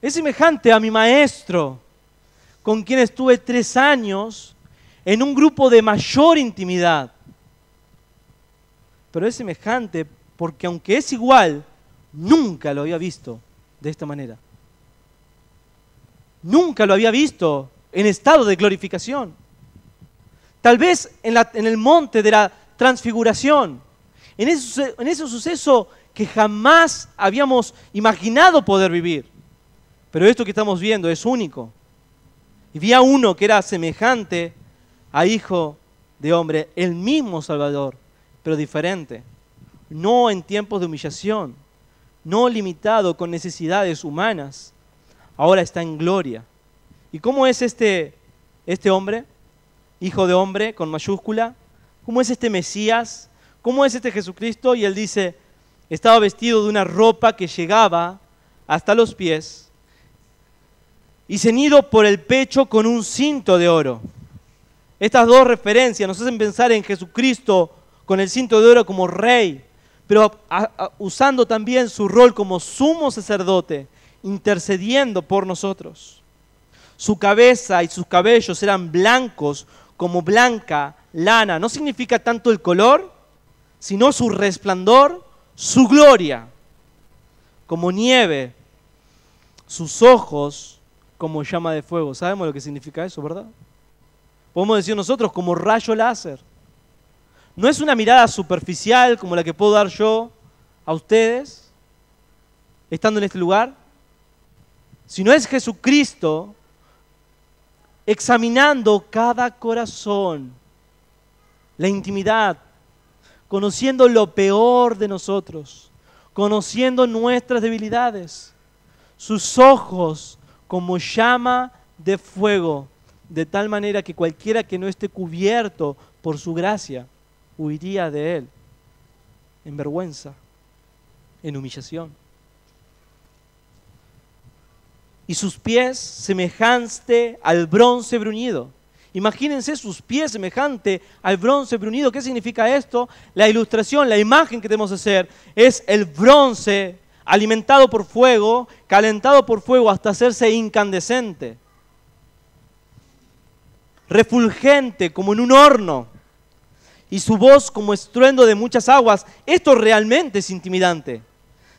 Es semejante a mi maestro, con quien estuve 3 años en un grupo de mayor intimidad. Pero es semejante porque aunque es igual, nunca lo había visto de esta manera. Nunca lo había visto en estado de glorificación. Tal vez en el monte de la transfiguración, en ese suceso que jamás habíamos imaginado poder vivir. Pero esto que estamos viendo es único. Y vi a uno que era semejante a Hijo de Hombre, el mismo Salvador, pero diferente. No en tiempos de humillación, no limitado con necesidades humanas. Ahora está en gloria. ¿Y cómo es este hombre? Hijo de Hombre con mayúscula. ¿Cómo es este Mesías? ¿Cómo es este Jesucristo? Y él dice, estaba vestido de una ropa que llegaba hasta los pies y ceñido por el pecho con un cinto de oro. Estas dos referencias nos hacen pensar en Jesucristo con el cinto de oro como rey, pero usando también su rol como sumo sacerdote, intercediendo por nosotros. Su cabeza y sus cabellos eran blancos como blanca lana. No significa tanto el color, sino su resplandor, su gloria, como nieve, sus ojos como llama de fuego. ¿Sabemos lo que significa eso, verdad? Podemos decir nosotros como rayo láser. No es una mirada superficial como la que puedo dar yo a ustedes, estando en este lugar, sino es Jesucristo examinando cada corazón, la intimidad, conociendo lo peor de nosotros, conociendo nuestras debilidades, sus ojos como llama de fuego, de tal manera que cualquiera que no esté cubierto por su gracia, huiría de Él, en vergüenza, en humillación. Y sus pies semejante al bronce bruñido. Imagínense sus pies semejante al bronce bruñido. ¿Qué significa esto? La ilustración, la imagen que tenemos que hacer es el bronce alimentado por fuego, calentado por fuego hasta hacerse incandescente, refulgente como en un horno, y su voz como estruendo de muchas aguas. Esto realmente es intimidante.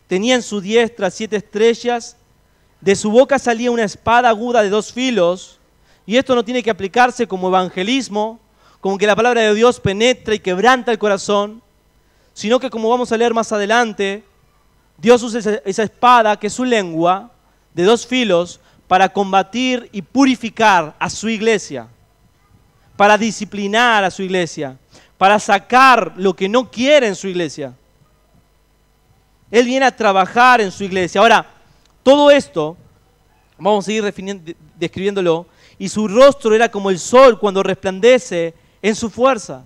Tenía en su diestra 7 estrellas, de su boca salía una espada aguda de 2 filos, y esto no tiene que aplicarse como evangelismo, como que la palabra de Dios penetra y quebranta el corazón, sino que, como vamos a leer más adelante, Dios usa esa espada, que es su lengua, de 2 filos, para combatir y purificar a su iglesia, para disciplinar a su iglesia, para sacar lo que no quiere en su iglesia. Él viene a trabajar en su iglesia. Ahora, todo esto, vamos a seguir describiéndolo, y su rostro era como el sol cuando resplandece en su fuerza.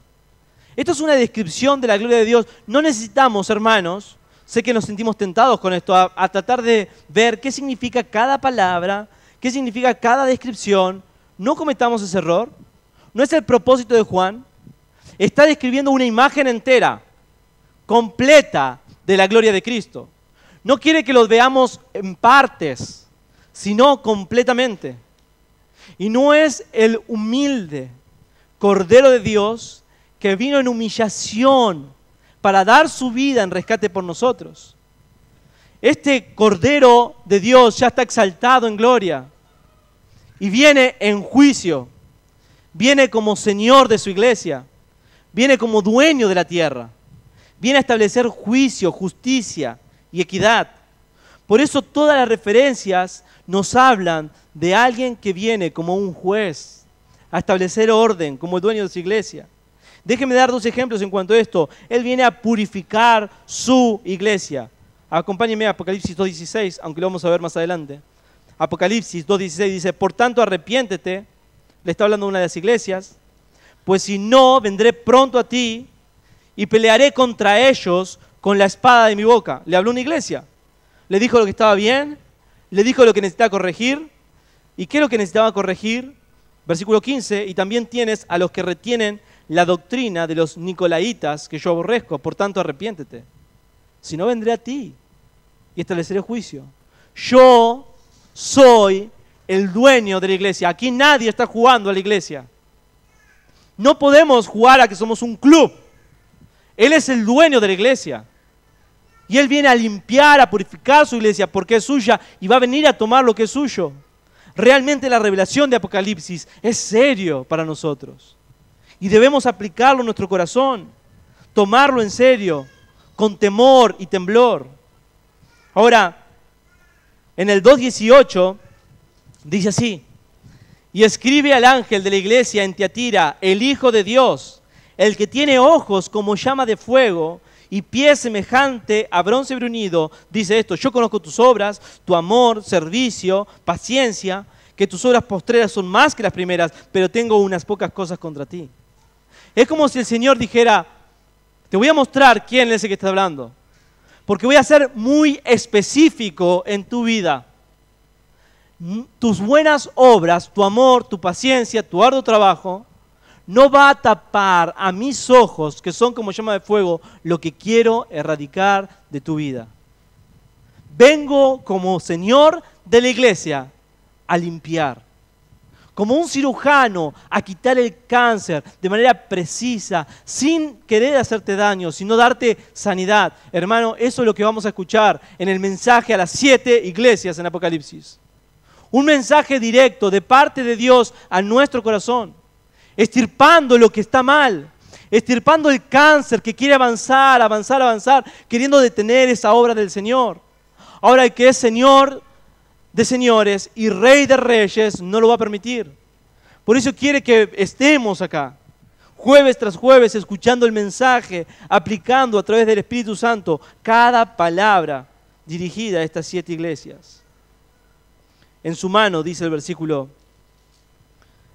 Esto es una descripción de la gloria de Dios. No necesitamos, hermanos, sé que nos sentimos tentados con esto, a tratar de ver qué significa cada palabra, qué significa cada descripción. No cometamos ese error. No es el propósito de Juan. Está describiendo una imagen entera, completa, de la gloria de Cristo. No quiere que los veamos en partes, sino completamente. Y no es el humilde Cordero de Dios que vino en humillación para dar su vida en rescate por nosotros. Este Cordero de Dios ya está exaltado en gloria. y viene en juicio. Viene como Señor de su iglesia. Viene como dueño de la tierra. Viene a establecer juicio, justicia y equidad. Por eso todas las referencias nos hablan de alguien que viene como un juez a establecer orden como el dueño de su iglesia. Déjenme dar 2 ejemplos en cuanto a esto. Él viene a purificar su iglesia. Acompáñenme a Apocalipsis 2.16, aunque lo vamos a ver más adelante. Apocalipsis 2.16 dice, por tanto arrepiéntete, le está hablando a una de las iglesias, pues si no, vendré pronto a ti y pelearé contra ellos con la espada de mi boca. Le habló una iglesia. Le dijo lo que estaba bien, le dijo lo que necesitaba corregir. ¿Y qué es lo que necesitaba corregir? Versículo 15, y también tienes a los que retienen la doctrina de los nicolaitas que yo aborrezco, por tanto arrepiéntete. Si no, vendré a ti y estableceré juicio. Yo soy el dueño de la iglesia. Aquí nadie está jugando a la iglesia. No podemos jugar a que somos un club. Él es el dueño de la iglesia. Y Él viene a limpiar, a purificar su iglesia porque es suya y va a venir a tomar lo que es suyo. Realmente la revelación de Apocalipsis es serio para nosotros. Y debemos aplicarlo en nuestro corazón, tomarlo en serio, con temor y temblor. Ahora, en el 2.18 dice así, y escribe al ángel de la iglesia en Tiatira, el Hijo de Dios, el que tiene ojos como llama de fuego y pies semejante a bronce bruñido, dice esto, yo conozco tus obras, tu amor, servicio, paciencia, que tus obras postreras son más que las primeras, pero tengo unas pocas cosas contra ti. Es como si el Señor dijera, te voy a mostrar quién es el que está hablando, porque voy a ser muy específico en tu vida. Tus buenas obras, tu amor, tu paciencia, tu arduo trabajo, no va a tapar a mis ojos, que son como llama de fuego, lo que quiero erradicar de tu vida. Vengo como Señor de la iglesia a limpiar. Como un cirujano a quitar el cáncer de manera precisa, sin querer hacerte daño, sino darte sanidad. Hermano, eso es lo que vamos a escuchar en el mensaje a las 7 iglesias en Apocalipsis. Un mensaje directo de parte de Dios a nuestro corazón, extirpando lo que está mal, extirpando el cáncer que quiere avanzar, queriendo detener esa obra del Señor. Ahora el que es Señor de señores y Rey de reyes no lo va a permitir. Por eso quiere que estemos acá, jueves tras jueves, escuchando el mensaje, aplicando a través del Espíritu Santo cada palabra dirigida a estas 7 iglesias. En su mano, dice el versículo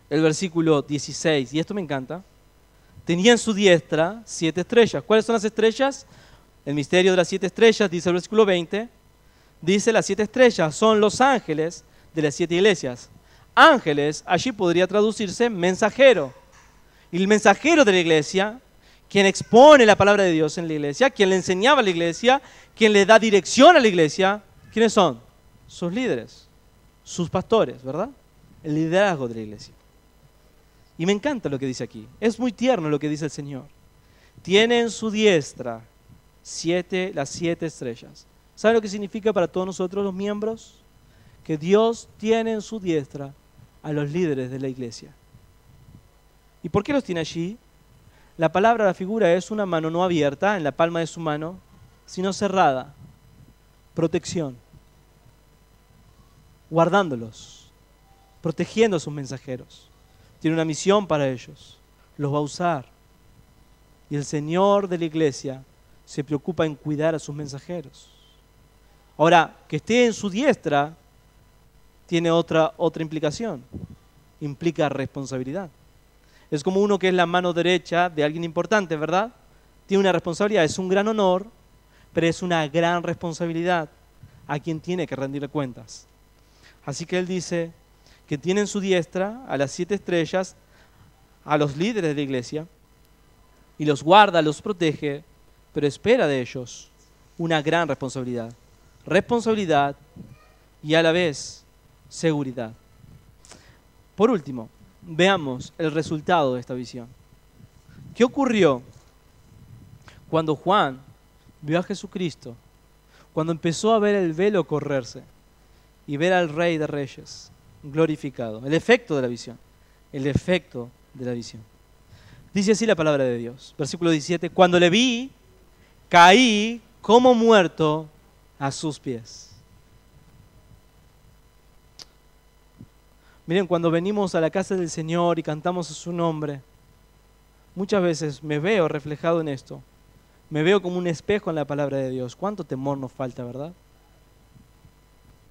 16, y esto me encanta, tenía en su diestra 7 estrellas. ¿Cuáles son las estrellas? El misterio de las 7 estrellas, dice el versículo 20, dice las 7 estrellas son los ángeles de las 7 iglesias. Ángeles, allí podría traducirse mensajero. Y el mensajero de la iglesia, quien expone la palabra de Dios en la iglesia, quien le enseñaba a la iglesia, quien le da dirección a la iglesia, ¿quiénes son? Sus líderes, sus pastores, ¿verdad? El liderazgo de la iglesia. Y me encanta lo que dice aquí. Es muy tierno lo que dice el Señor. Tiene en su diestra las 7 estrellas. ¿Sabe lo que significa para todos nosotros los miembros? Que Dios tiene en su diestra a los líderes de la iglesia. ¿Y por qué los tiene allí? La palabra, la figura es una mano no abierta en la palma de su mano, sino cerrada. Protección. Guardándolos. Protegiendo a sus mensajeros. Tiene una misión para ellos. Los va a usar. Y el Señor de la iglesia se preocupa en cuidar a sus mensajeros. Ahora, que esté en su diestra tiene otra implicación. Implica responsabilidad. Es como uno que es la mano derecha de alguien importante, ¿verdad? Tiene una responsabilidad, es un gran honor, pero es una gran responsabilidad a quien tiene que rendirle cuentas. Así que él dice que tiene en su diestra a las 7 estrellas, a los líderes de la iglesia, y los guarda, los protege, pero espera de ellos una gran responsabilidad. Responsabilidad y a la vez seguridad. Por último, veamos el resultado de esta visión. ¿Qué ocurrió cuando Juan vio a Jesucristo? Cuando empezó a ver el velo correrse y ver al Rey de Reyes. glorificado. El efecto de la visión. El efecto de la visión. Dice así la palabra de Dios. Versículo 17. Cuando le vi, caí como muerto a sus pies. Miren, cuando venimos a la casa del Señor y cantamos a su nombre, muchas veces me veo reflejado en esto. Me veo como un espejo en la palabra de Dios. ¿Cuánto temor nos falta, verdad?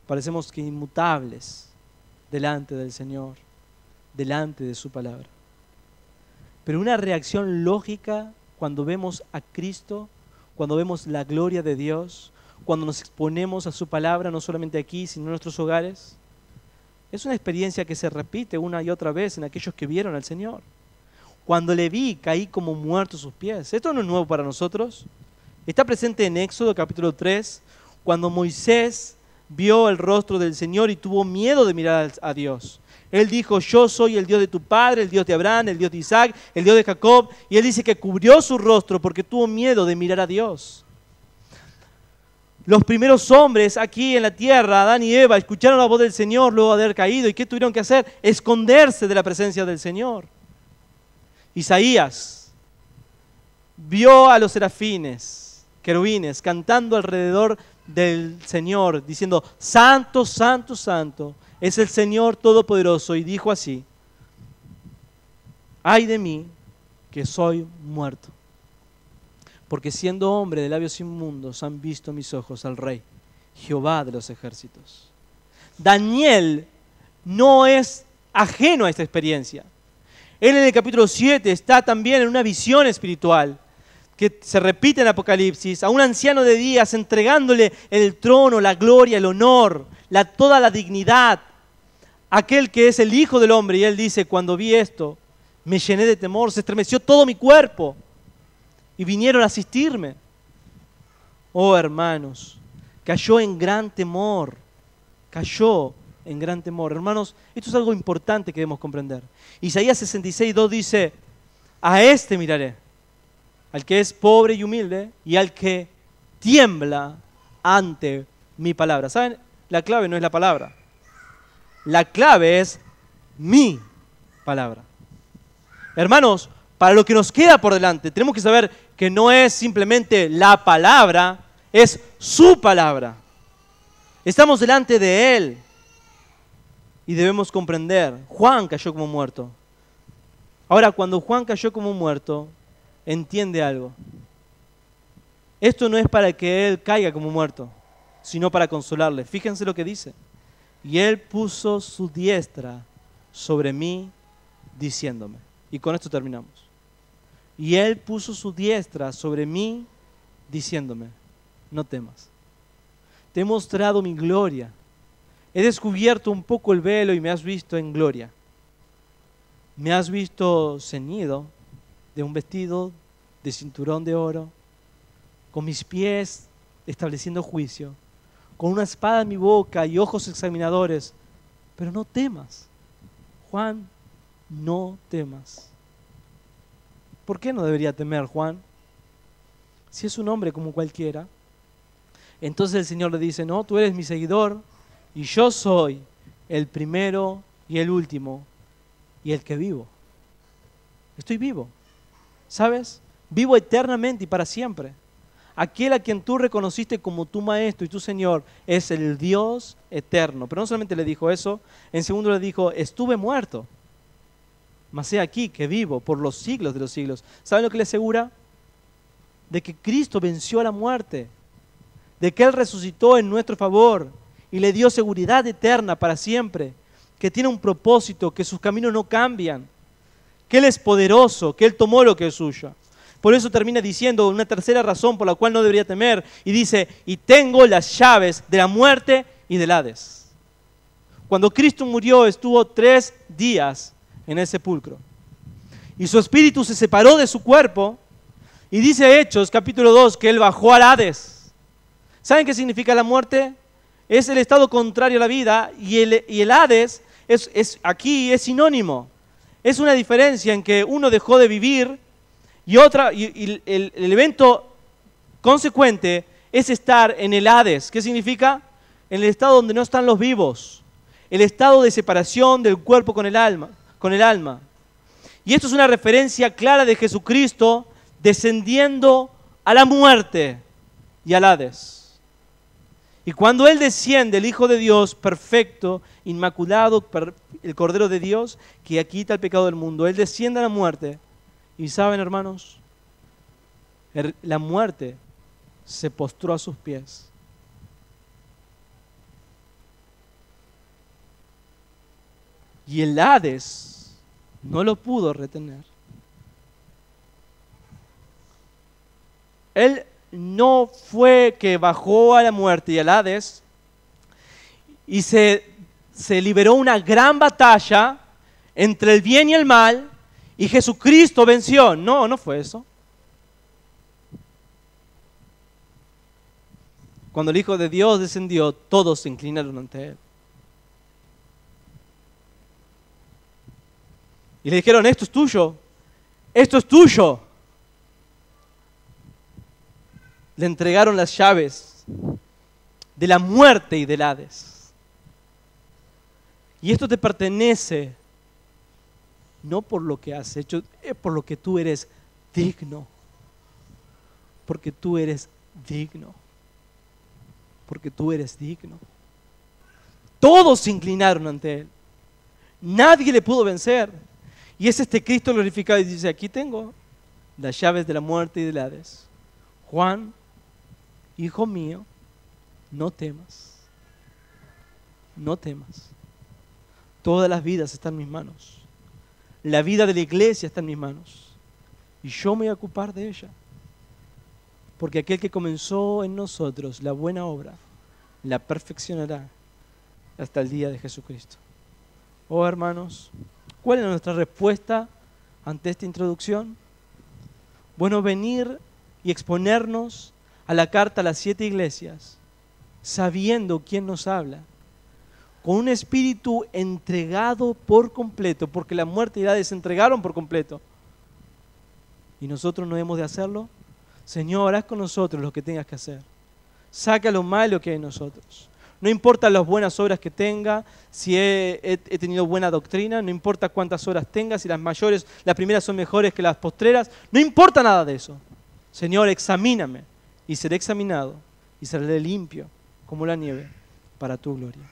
Parecemos que inmutables delante del Señor, delante de su palabra. Pero una reacción lógica cuando vemos a Cristo, cuando vemos la gloria de Dios, cuando nos exponemos a su palabra, no solamente aquí, sino en nuestros hogares, es una experiencia que se repite una y otra vez en aquellos que vieron al Señor. Cuando le vi, caí como muerto a sus pies. Esto no es nuevo para nosotros. Está presente en Éxodo capítulo 3, cuando Moisés vio el rostro del Señor y tuvo miedo de mirar a Dios. Él dijo, yo soy el Dios de tu padre, el Dios de Abraham, el Dios de Isaac, el Dios de Jacob. Y él dice que cubrió su rostro porque tuvo miedo de mirar a Dios. Los primeros hombres aquí en la tierra, Adán y Eva, escucharon la voz del Señor luego de haber caído. ¿Y qué tuvieron que hacer? Esconderse de la presencia del Señor. Isaías vio a los serafines, querubines, cantando alrededor del Señor, diciendo, Santo, Santo, Santo, es el Señor Todopoderoso. Y dijo así, ay de mí, que soy muerto. Porque siendo hombre de labios inmundos han visto mis ojos al Rey, Jehová de los ejércitos. Daniel no es ajeno a esta experiencia. Él en el capítulo 7 está también en una visión espiritual que se repite en Apocalipsis, a un anciano de días entregándole el trono, la gloria, el honor, toda la dignidad, aquel que es el Hijo del Hombre. Y él dice, cuando vi esto, me llené de temor, se estremeció todo mi cuerpo. Y vinieron a asistirme. Oh hermanos, cayó en gran temor. Cayó en gran temor. Hermanos, esto es algo importante que debemos comprender. Isaías 66:2 dice, a este miraré, al que es pobre y humilde y al que tiembla ante mi palabra. ¿Saben? La clave no es la palabra. La clave es mi palabra. Hermanos, para lo que nos queda por delante, tenemos que saber que no es simplemente la palabra, es su palabra. Estamos delante de Él y debemos comprender. Juan cayó como muerto. Ahora, cuando Juan cayó como muerto, entiende algo. Esto no es para que Él caiga como muerto, sino para consolarle. Fíjense lo que dice. Y Él puso su diestra sobre mí, diciéndome. Y con esto terminamos. Y Él puso su diestra sobre mí, diciéndome, no temas. Te he mostrado mi gloria. He descubierto un poco el velo y me has visto en gloria. Me has visto ceñido de un vestido de cinturón de oro, con mis pies estableciendo juicio, con una espada en mi boca y ojos examinadores. Pero no temas, Juan, no temas. ¿Por qué no debería temer Juan? Si es un hombre como cualquiera. Entonces el Señor le dice, no, tú eres mi seguidor y yo soy el primero y el último y el que vivo. Estoy vivo, ¿sabes? Vivo eternamente y para siempre. Aquel a quien tú reconociste como tu maestro y tu Señor es el Dios eterno. Pero no solamente le dijo eso, en segundo le dijo, estuve muerto, mas he aquí que vivo por los siglos de los siglos. ¿Saben lo que le asegura? De que Cristo venció a la muerte, de que Él resucitó en nuestro favor y le dio seguridad eterna para siempre, que tiene un propósito, que sus caminos no cambian, que Él es poderoso, que Él tomó lo que es suyo. Por eso termina diciendo una tercera razón por la cual no debería temer, y dice, y tengo las llaves de la muerte y del Hades. Cuando Cristo murió, estuvo 3 días en el sepulcro. Y su espíritu se separó de su cuerpo, y dice Hechos, capítulo 2, que Él bajó al Hades. ¿Saben qué significa la muerte? Es el estado contrario a la vida, y el Hades aquí es sinónimo. Es una diferencia en que uno dejó de vivir y el evento consecuente es estar en el Hades. ¿Qué significa? En el estado donde no están los vivos. el estado de separación del cuerpo con el alma. Y esto es una referencia clara de Jesucristo descendiendo a la muerte y al Hades. Y cuando Él desciende, el Hijo de Dios, perfecto, inmaculado, el Cordero de Dios, que quita el pecado del mundo, Él desciende a la muerte. Y saben, hermanos, la muerte se postró a sus pies. Y el Hades no lo pudo retener. Él no fue que bajó a la muerte y al Hades y se liberó una gran batalla entre el bien y el mal y Jesucristo venció. No, no fue eso. Cuando el Hijo de Dios descendió, todos se inclinaron ante Él. Y le dijeron, esto es tuyo, esto es tuyo. Le entregaron las llaves de la muerte y del Hades. Y esto te pertenece, no por lo que has hecho, es por lo que tú eres digno. Porque tú eres digno. Porque tú eres digno. Todos se inclinaron ante Él. Nadie le pudo vencer. Y es este Cristo glorificado y dice, aquí tengo las llaves de la muerte y del Hades. Juan, hijo mío, no temas. No temas. Todas las vidas están en mis manos. La vida de la iglesia está en mis manos. Y yo me voy a ocupar de ella. Porque aquel que comenzó en nosotros la buena obra, la perfeccionará hasta el día de Jesucristo. Oh hermanos, ¿cuál es nuestra respuesta ante esta introducción? Bueno, venir y exponernos a la carta a las 7 iglesias, sabiendo quién nos habla, con un espíritu entregado por completo, porque la muerte y la Hades se entregaron por completo. ¿Y nosotros no hemos de hacerlo? Señor, haz con nosotros lo que tengas que hacer. Saca lo malo que hay en nosotros. No importa las buenas obras que tenga, si he tenido buena doctrina, no importa cuántas horas tenga, si las primeras son mejores que las postreras, no importa nada de eso. Señor, examíname y seré examinado y seré limpio como la nieve para tu gloria.